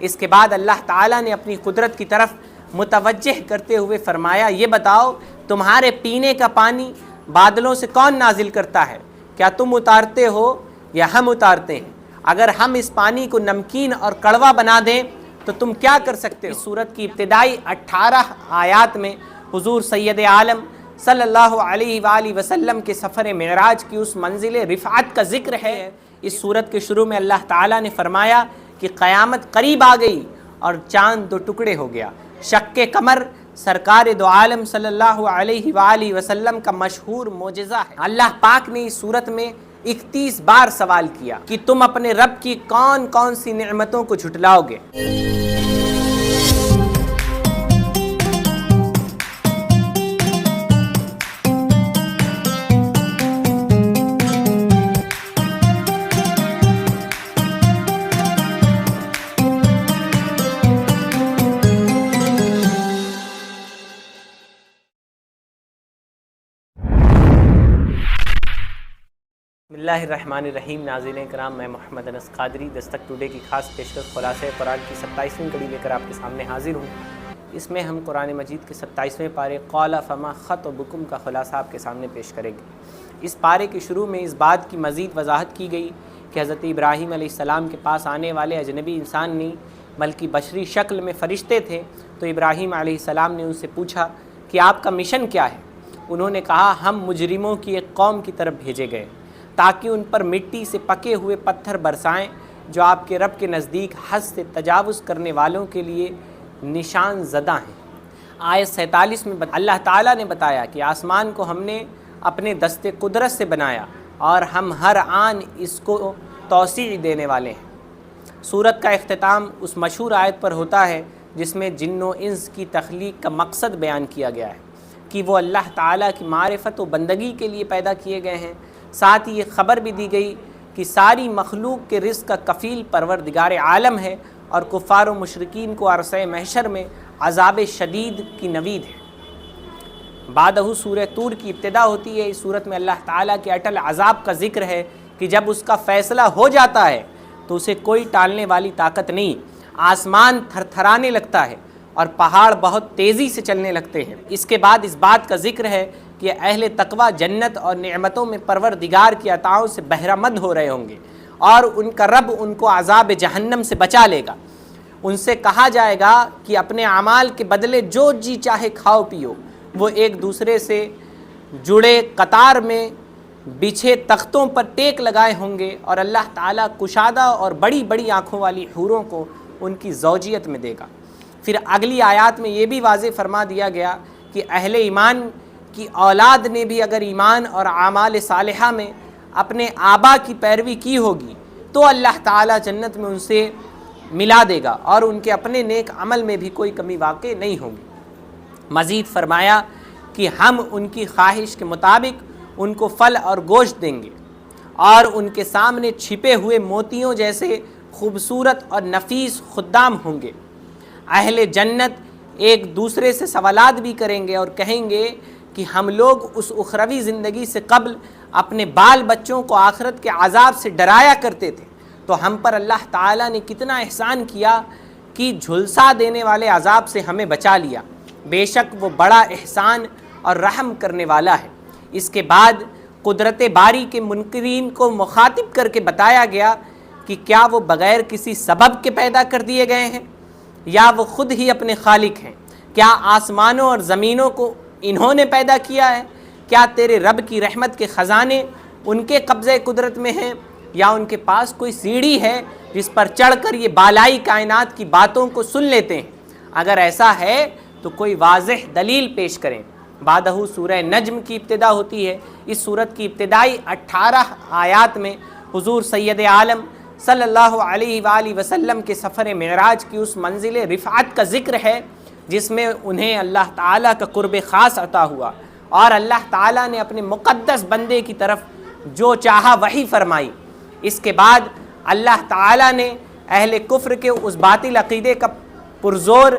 اس کے بعد اللہ تعالیٰ نے اپنی قدرت کی طرف متوجہ کرتے ہوئے فرمایا یہ بتاؤ تمہارے پینے کا پانی بادلوں سے کون نازل کرتا ہے؟ کیا تم اتارتے ہو یا ہم اتارتے ہیں؟ اگر ہم اس پانی کو نمکین اور کڑوا بنا دیں تو تم کیا کر سکتے ہو؟ اس سورت کی ابتدائی 18 آیات میں حضور سید عالم صلی اللہ علیہ وآلہ وسلم کے سفر معراج کی اس منزل رفعت کا ذکر ہے۔ اس سورت کے شروع میں اللہ تعالیٰ نے فرمایا کہ قیامت قریب آ گئی اور چاند دو ٹکڑے ہو گیا۔ شق قمر سرکار دو عالم صلی اللہ علیہ وآلہ وسلم کا مشہور معجزہ ہے۔ اللہ پاک نے اس سورت میں 31 بار سوال کیا کہ تم اپنے رب کی کون کون سی نعمتوں کو جھٹلاؤ گے۔ بسم اللہ الرحمن الرحیم۔ ناظرین کرام، میں محمد انس قادری دستک ٹوڈے کی خاص پیشکش خلاصہ قرآن کی 27ویں کڑی لے کر آپ کے سامنے حاضر ہوں۔ اس میں ہم قرآن مجید کے 27ویں پارے قال فما خطبکم کا خلاصہ آپ کے سامنے پیش کریں گے۔ اس پارے کے شروع میں اس بات کی مزید وضاحت کی گئی کہ حضرت ابراہیم علیہ السلام کے پاس آنے والے اجنبی انسان نہیں بلکہ بشری شکل میں فرشتے تھے، تو ابراہیم علیہ السلام نے ان سے پوچھا کہ آپ کا مشن کیا ہے؟ انہوں نے کہا ہم مجرموں کی ایک قوم کی طرف بھیجے گئے تاکہ ان پر مٹی سے پکے ہوئے پتھر برسائیں جو آپ کے رب کے نزدیک حد سے تجاوز کرنے والوں کے لیے نشان زدہ ہیں۔ آیت 47 میں اللہ تعالیٰ نے بتایا کہ آسمان کو ہم نے اپنے دست قدرت سے بنایا اور ہم ہر آن اس کو توسیع دینے والے ہیں۔ سورت کا اختتام اس مشہور آیت پر ہوتا ہے جس میں جن و انس کی تخلیق کا مقصد بیان کیا گیا ہے کہ وہ اللہ تعالیٰ کی معرفت و بندگی کے لیے پیدا کیے گئے ہیں۔ ساتھ ہی یہ خبر بھی دی گئی کہ ساری مخلوق کے رزق کا کفیل پروردگار عالم ہے اور کفار و مشرکین کو عرصہ محشر میں عذاب شدید کی نوید ہے۔ بعدہ سورہ طور کی ابتدا ہوتی ہے۔ اس سورت میں اللہ تعالیٰ کے اٹل عذاب کا ذکر ہے کہ جب اس کا فیصلہ ہو جاتا ہے تو اسے کوئی ٹالنے والی طاقت نہیں۔ آسمان تھر تھرانے لگتا ہے اور پہاڑ بہت تیزی سے چلنے لگتے ہیں۔ اس کے بعد اس بات کا ذکر ہے کہ اہل تقوی جنت اور نعمتوں میں پروردگار کی عطاؤں سے بہرہ مند ہو رہے ہوں گے اور ان کا رب ان کو عذاب جہنم سے بچا لے گا۔ ان سے کہا جائے گا کہ اپنے اعمال کے بدلے جو جی چاہے کھاؤ پیو۔ وہ ایک دوسرے سے جڑے قطار میں بچھے تختوں پر ٹیک لگائے ہوں گے اور اللہ تعالیٰ کشادہ اور بڑی بڑی آنکھوں والی حوروں کو ان کی زوجیت میں دے گا۔ پھر اگلی آیات میں یہ بھی واضح فرما دیا گیا کہ اہل ایمان کی اولاد نے بھی اگر ایمان اور اعمال صالحہ میں اپنے آبا کی پیروی کی ہوگی تو اللہ تعالیٰ جنت میں ان سے ملا دے گا اور ان کے اپنے نیک عمل میں بھی کوئی کمی واقع نہیں ہوگی۔ مزید فرمایا کہ ہم ان کی خواہش کے مطابق ان کو پھل اور گوشت دیں گے اور ان کے سامنے چھپے ہوئے موتیوں جیسے خوبصورت اور نفیس خدام ہوں گے۔ اہل جنت ایک دوسرے سے سوالات بھی کریں گے اور کہیں گے کہ ہم لوگ اس اخروی زندگی سے قبل اپنے بال بچوں کو آخرت کے عذاب سے ڈرایا کرتے تھے، تو ہم پر اللہ تعالیٰ نے کتنا احسان کیا کہ جھلسا دینے والے عذاب سے ہمیں بچا لیا۔ بے شک وہ بڑا احسان اور رحم کرنے والا ہے۔ اس کے بعد قدرت باری کے منکرین کو مخاطب کر کے بتایا گیا کہ کیا وہ بغیر کسی سبب کے پیدا کر دیے گئے ہیں یا وہ خود ہی اپنے خالق ہیں؟ کیا آسمانوں اور زمینوں کو انہوں نے پیدا کیا ہے؟ کیا تیرے رب کی رحمت کے خزانے ان کے قبضے قدرت میں ہیں یا ان کے پاس کوئی سیڑھی ہے جس پر چڑھ کر یہ بالائی کائنات کی باتوں کو سن لیتے ہیں؟ اگر ایسا ہے تو کوئی واضح دلیل پیش کریں۔ بعدہ سورہ نجم کی ابتدا ہوتی ہے۔ اس سورت کی ابتدائی 18 آیات میں حضور سید عالم صلی اللہ علیہ وآلہ وسلم کے سفر معراج کی اس منزل رفعت کا ذکر ہے جس میں انہیں اللہ تعالیٰ کا قرب خاص عطا ہوا اور اللہ تعالیٰ نے اپنے مقدس بندے کی طرف جو چاہا وہی فرمائی۔ اس کے بعد اللہ تعالیٰ نے اہل کفر کے اس باطل عقیدے کا پرزور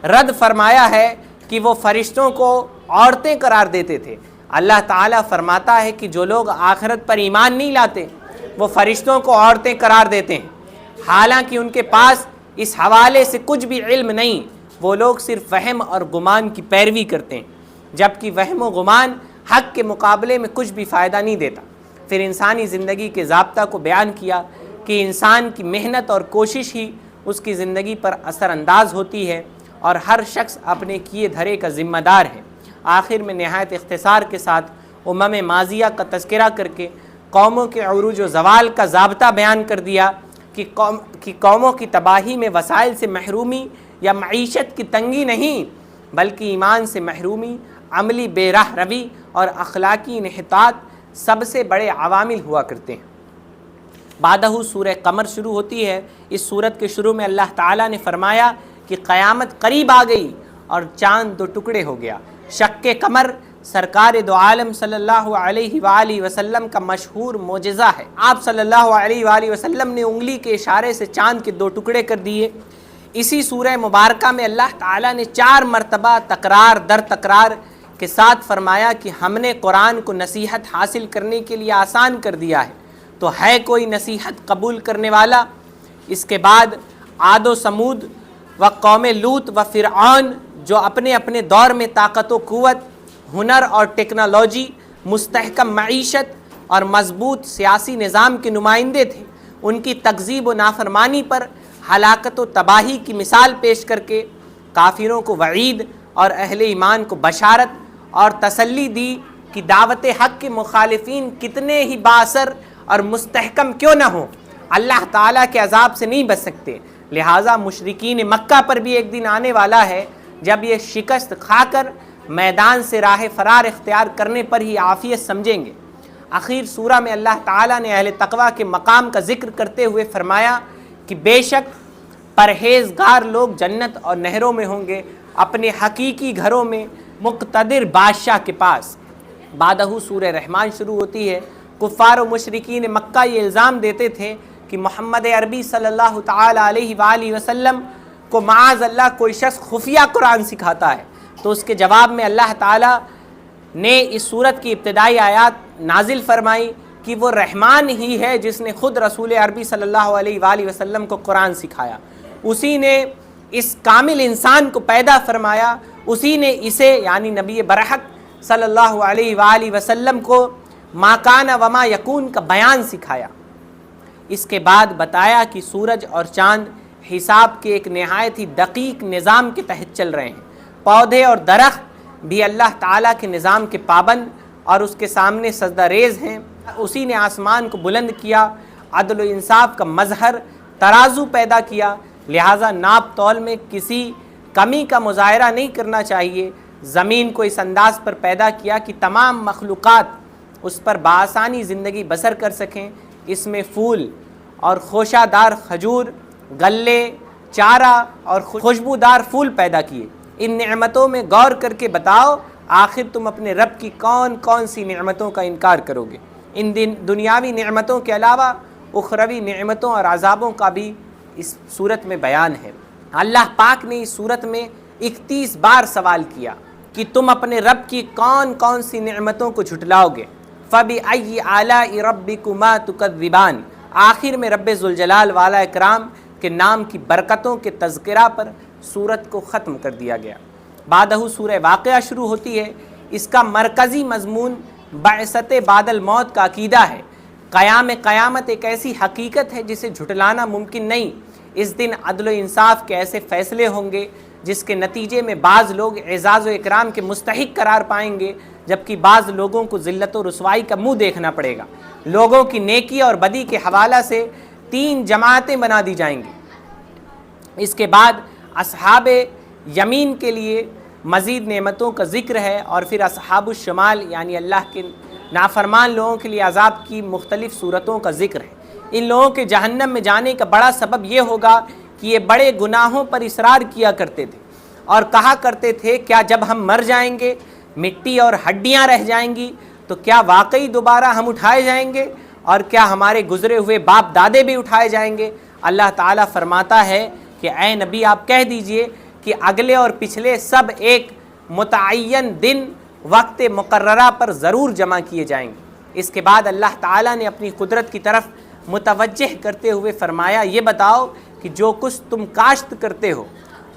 رد فرمایا ہے کہ وہ فرشتوں کو عورتیں قرار دیتے تھے۔ اللہ تعالیٰ فرماتا ہے کہ جو لوگ آخرت پر ایمان نہیں لاتے وہ فرشتوں کو عورتیں قرار دیتے ہیں، حالانکہ ان کے پاس اس حوالے سے کچھ بھی علم نہیں، وہ لوگ صرف وہم اور گمان کی پیروی کرتے ہیں، جبکہ وہم و گمان حق کے مقابلے میں کچھ بھی فائدہ نہیں دیتا۔ پھر انسانی زندگی کے ضابطہ کو بیان کیا کہ انسان کی محنت اور کوشش ہی اس کی زندگی پر اثر انداز ہوتی ہے اور ہر شخص اپنے کیے دھرے کا ذمہ دار ہے۔ آخر میں نہایت اختصار کے ساتھ ماضیہ کا تذکرہ کر کے قوموں کے عروج و زوال کا ضابطہ بیان کر دیا کہ قوموں کی تباہی میں وسائل سے محرومی یا معیشت کی تنگی نہیں، بلکہ ایمان سے محرومی، عملی بے راہ روی اور اخلاقی انحطاط سب سے بڑے عوامل ہوا کرتے ہیں۔ بعدہ سورہ قمر شروع ہوتی ہے۔ اس سورت کے شروع میں اللہ تعالیٰ نے فرمایا کہ قیامت قریب آ گئی اور چاند 2 ٹکڑے ہو گیا۔ شق قمر سرکار دو عالم صلی اللہ علیہ وآلہ وسلم کا مشہور معجزہ ہے۔ آپ صلی اللہ علیہ وآلہ وسلم نے انگلی کے اشارے سے چاند کے 2 ٹکڑے کر دیے۔ اسی سورہ مبارکہ میں اللہ تعالیٰ نے 4 مرتبہ تکرار در تکرار کے ساتھ فرمایا کہ ہم نے قرآن کو نصیحت حاصل کرنے کے لیے آسان کر دیا ہے، تو ہے کوئی نصیحت قبول کرنے والا؟ اس کے بعد عاد و سمود و قوم لوط و فرعون جو اپنے اپنے دور میں طاقت و قوت، ہنر اور ٹیکنالوجی، مستحکم معیشت اور مضبوط سیاسی نظام کے نمائندے تھے، ان کی تکذیب و نافرمانی پر ہلاکت و تباہی کی مثال پیش کر کے کافروں کو وعید اور اہل ایمان کو بشارت اور تسلی دی کہ دعوت حق کے مخالفین کتنے ہی بااثر اور مستحکم کیوں نہ ہوں، اللہ تعالیٰ کے عذاب سے نہیں بچ سکتے۔ لہٰذا مشرکین مکہ پر بھی ایک دن آنے والا ہے جب یہ شکست کھا کر میدان سے راہ فرار اختیار کرنے پر ہی عافیت سمجھیں گے۔ آخر سورہ میں اللہ تعالیٰ نے اہل تقویٰ کے مقام کا ذکر کرتے ہوئے فرمایا کہ بے شک پرہیزگار لوگ جنت اور نہروں میں ہوں گے، اپنے حقیقی گھروں میں مقتدر بادشاہ کے پاس۔ بعدہ سورہ رحمان شروع ہوتی ہے۔ کفار و مشرکین مکہ یہ الزام دیتے تھے کہ محمد عربی صلی اللہ تعالی علیہ وآلہ وسلم کو معاذ اللہ کوئی شخص خفیہ قرآن سکھاتا ہے، تو اس کے جواب میں اللہ تعالیٰ نے اس سورت کی ابتدائی آیات نازل فرمائی کہ وہ رحمان ہی ہے جس نے خود رسول عربی صلی اللہ علیہ وآلہ وسلم کو قرآن سکھایا، اسی نے اس کامل انسان کو پیدا فرمایا، اسی نے اسے یعنی نبی برحق صلی اللہ علیہ وآلہ وسلم کو ما کان وما یکون کا بیان سکھایا۔ اس کے بعد بتایا کہ سورج اور چاند حساب کے ایک نہایت ہی دقیق نظام کے تحت چل رہے ہیں، پودے اور درخت بھی اللہ تعالیٰ کے نظام کے پابند اور اس کے سامنے سجدہ ریز ہیں۔ اسی نے آسمان کو بلند کیا، عدل و انصاف کا مظہر ترازو پیدا کیا، لہٰذا ناپ تول میں کسی کمی کا مظاہرہ نہیں کرنا چاہیے۔ زمین کو اس انداز پر پیدا کیا کہ تمام مخلوقات اس پر بآسانی زندگی بسر کر سکیں۔ اس میں پھول اور خوشہ دار کھجور، غلے، چارہ اور خوشبودار پھول پیدا کیے۔ ان نعمتوں میں غور کر کے بتاؤ آخر تم اپنے رب کی کون کون سی نعمتوں کا انکار کرو گے۔ ان دنیاوی نعمتوں کے علاوہ اخروی نعمتوں اور عذابوں کا بھی اس صورت میں بیان ہے۔ اللہ پاک نے اس صورت میں 31 بار سوال کیا کہ تم اپنے رب کی کون کون سی نعمتوں کو جھٹلاؤ گے۔ فَبِأَيِّ آلَاءِ رَبِّكُمَا تُكَذِّبَانِ، آخر میں رب ذوالجلال والا اکرام کے نام کی برکتوں کے تذکرہ پر سورت کو ختم کر دیا گیا۔ بعدہ سورہ واقعہ شروع ہوتی ہے۔ اس کا مرکزی مضمون بعثت بعد الموت کا عقیدہ ہے۔ قیامت ایک ایسی حقیقت ہے جسے جھٹلانا ممکن نہیں۔ اس دن عدل و انصاف کے ایسے فیصلے ہوں گے جس کے نتیجے میں بعض لوگ اعزاز و اکرام کے مستحق قرار پائیں گے، جبکہ بعض لوگوں کو ذلت و رسوائی کا منہ دیکھنا پڑے گا۔ لوگوں کی نیکی اور بدی کے حوالہ سے 3 جماعتیں بنا دی جائیں گی۔ اس کے بعد اصحاب یمین کے لیے مزید نعمتوں کا ذکر ہے، اور پھر اصحاب الشمال یعنی اللہ کے نافرمان لوگوں کے لیے عذاب کی مختلف صورتوں کا ذکر ہے۔ ان لوگوں کے جہنم میں جانے کا بڑا سبب یہ ہوگا کہ یہ بڑے گناہوں پر اصرار کیا کرتے تھے اور کہا کرتے تھے کیا جب ہم مر جائیں گے، مٹی اور ہڈیاں رہ جائیں گی، تو کیا واقعی دوبارہ ہم اٹھائے جائیں گے، اور کیا ہمارے گزرے ہوئے باپ دادے بھی اٹھائے جائیں گے؟ اللہ تعالیٰ فرماتا ہے کہ اے نبی آپ کہہ دیجئے کہ اگلے اور پچھلے سب ایک متعین دن وقت مقررہ پر ضرور جمع کیے جائیں گے۔ اس کے بعد اللہ تعالیٰ نے اپنی قدرت کی طرف متوجہ کرتے ہوئے فرمایا یہ بتاؤ کہ کہ جو کچھ تم کاشت کرتے ہو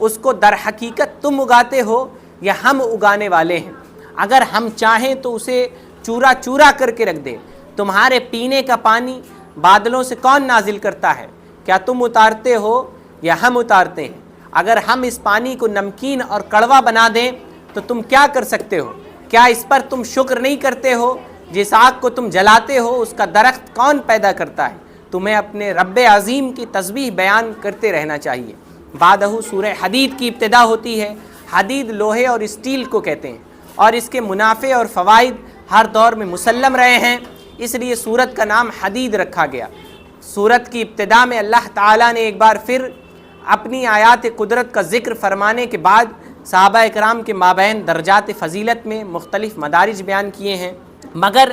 اس کو در حقیقت تم اگاتے ہو یا ہم اگانے والے ہیں؟ اگر ہم چاہیں تو اسے چورا چورا کر کے رکھ دیں۔ تمہارے پینے کا پانی بادلوں سے کون نازل کرتا ہے؟ کیا تم اتارتے ہو یا ہم اتارتے ہیں؟ اگر ہم اس پانی کو نمکین اور کڑوا بنا دیں تو تم کیا کر سکتے ہو؟ کیا اس پر تم شکر نہیں کرتے ہو؟ جس آگ کو تم جلاتے ہو اس کا درخت کون پیدا کرتا ہے؟ تمہیں اپنے رب عظیم کی تسبیح بیان کرتے رہنا چاہیے۔ بعدہ سورہ حدید کی ابتدا ہوتی ہے۔ حدید لوہے اور اسٹیل کو کہتے ہیں اور اس کے منافع اور فوائد ہر دور میں مسلم رہے ہیں، اس لیے سورت کا نام حدید رکھا گیا۔ سورت کی ابتدا میں اللہ تعالیٰ نے ایک بار پھر اپنی آیات قدرت کا ذکر فرمانے کے بعد صحابہ اکرام کے مابین درجات فضیلت میں مختلف مدارج بیان کیے ہیں، مگر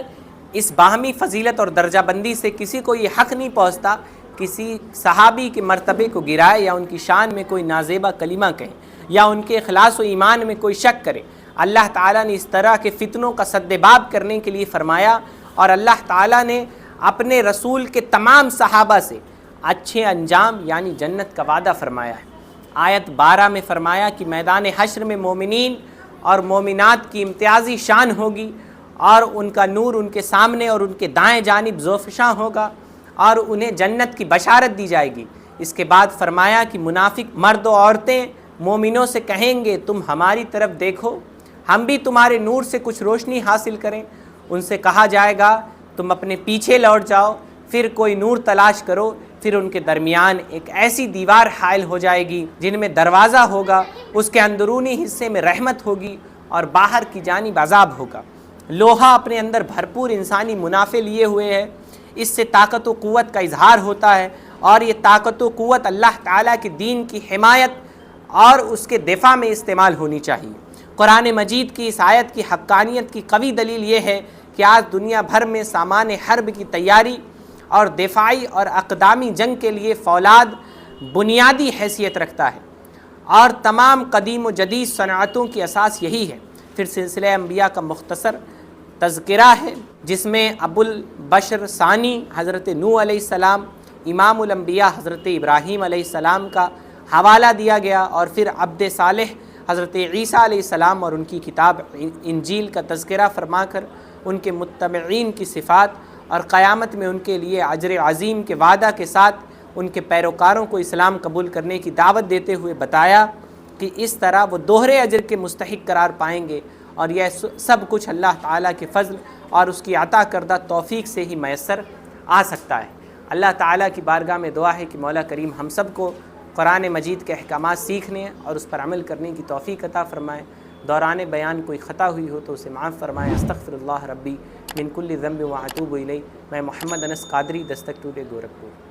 اس باہمی فضیلت اور درجہ بندی سے کسی کو یہ حق نہیں پہنچتا کسی صحابی کے مرتبے کو گرائے یا ان کی شان میں کوئی نازیبہ کلمہ کہیں یا ان کے اخلاص و ایمان میں کوئی شک کرے۔ اللہ تعالیٰ نے اس طرح کے فتنوں کا سد باب کرنے کے لیے فرمایا، اور اللہ تعالیٰ نے اپنے رسول کے تمام صحابہ سے اچھے انجام یعنی جنت کا وعدہ فرمایا ہے۔ آیت 12 میں فرمایا کہ میدان حشر میں مومنین اور مومنات کی امتیازی شان ہوگی، اور ان کا نور ان کے سامنے اور ان کے دائیں جانب زوفشاں ہوگا، اور انہیں جنت کی بشارت دی جائے گی۔ اس کے بعد فرمایا کہ منافق مرد و عورتیں مومنوں سے کہیں گے تم ہماری طرف دیکھو، ہم بھی تمہارے نور سے کچھ روشنی حاصل کریں۔ ان سے کہا جائے گا تم اپنے پیچھے لوٹ جاؤ، پھر کوئی نور تلاش کرو، پھر ان کے درمیان ایک ایسی دیوار حائل ہو جائے گی جن میں دروازہ ہوگا، اس کے اندرونی حصے میں رحمت ہوگی اور باہر کی جانب عذاب ہوگا۔ لوہا اپنے اندر بھرپور انسانی منافع لیے ہوئے ہے، اس سے طاقت و قوت کا اظہار ہوتا ہے، اور یہ طاقت و قوت اللہ تعالیٰ کے دین کی حمایت اور اس کے دفاع میں استعمال ہونی چاہیے۔ قرآن مجید کی اس آیت کی حقانیت کی قوی دلیل یہ ہے کہ آج دنیا بھر میں سامان حرب کی تیاری اور دفاعی اور اقدامی جنگ کے لیے فولاد بنیادی حیثیت رکھتا ہے، اور تمام قدیم و جدید صنعتوں کی اساس یہی ہے۔ پھر سلسلہ انبیاء کا مختصر تذکرہ ہے جس میں ابو البشر ثانی حضرت نوح علیہ السلام، امام الانبیاء حضرت ابراہیم علیہ السلام کا حوالہ دیا گیا، اور پھر عبد صالح حضرت عیسیٰ علیہ السلام اور ان کی کتاب انجیل کا تذکرہ فرما کر ان کے متبعین کی صفات اور قیامت میں ان کے لیے اجر عظیم کے وعدہ کے ساتھ ان کے پیروکاروں کو اسلام قبول کرنے کی دعوت دیتے ہوئے بتایا کہ اس طرح وہ دوہرے اجر کے مستحق قرار پائیں گے، اور یہ سب کچھ اللہ تعالیٰ کے فضل اور اس کی عطا کردہ توفیق سے ہی میسر آ سکتا ہے۔ اللہ تعالیٰ کی بارگاہ میں دعا ہے کہ مولا کریم ہم سب کو قرآن مجید کے احکامات سیکھنے اور اس پر عمل کرنے کی توفیق عطا فرمائے۔ دوران بیان کوئی خطا ہوئی ہو تو اسے معاف فرمائے۔ استغفر اللہ ربی من کل ذنب و اتوب الیہ۔ میں محمد انس قادری، دستک ٹوڈے گورکھپور۔